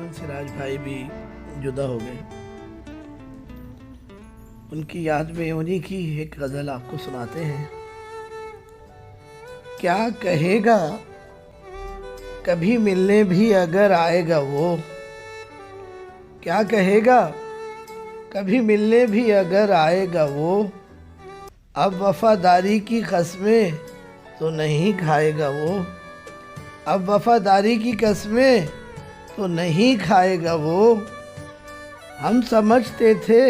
तकरीबन सिराज भाई भी जुदा हो गए। उनकी याद में उन्हीं की एक गज़ल आपको सुनाते हैं। क्या कहेगा कभी मिलने भी अगर आएगा वो, क्या कहेगा कभी मिलने भी अगर आएगा वो, अब वफादारी की कसमें तो नहीं खाएगा वो, अब वफादारी की कसमें तो नहीं खाएगा वो। हम समझते थे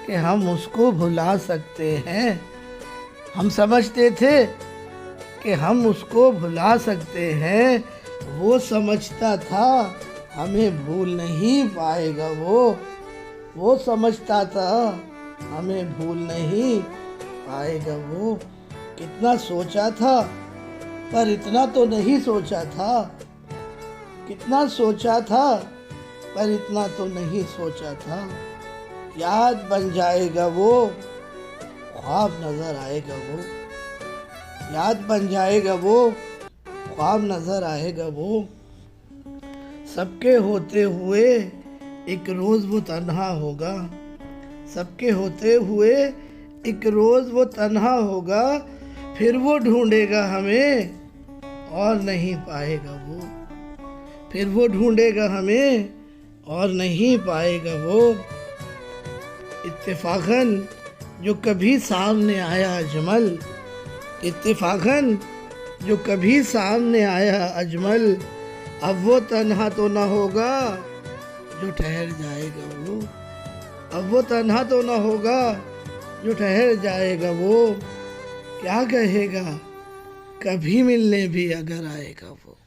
कि हम उसको भुला सकते हैं, हम समझते थे कि हम उसको भुला सकते हैं। वो समझता था हमें भूल नहीं पाएगा वो समझता था हमें भूल नहीं पाएगा वो। कितना सोचा था पर इतना तो नहीं सोचा था, कितना सोचा था पर इतना तो नहीं सोचा था। याद बन जाएगा वो, ख्वाब नजर आएगा वो, याद बन जाएगा वो, ख्वाब नजर आएगा वो। सबके होते हुए एक रोज वो तन्हा होगा, सबके होते हुए एक रोज वो तन्हा होगा, फिर वो ढूंढेगा हमें और नहीं पाएगा वो, फिर वो ढूंढेगा हमें और नहीं पाएगा वो। इत्तेफाकन जो कभी सामने आया अजमल, इत्तेफाकन जो कभी सामने आया अजमल, अब वो तन्हा तो ना होगा जो ठहर जाएगा वो, अब वो तन्हा तो ना होगा जो ठहर जाएगा वो। क्या कहेगा कभी मिलने भी अगर आएगा वो।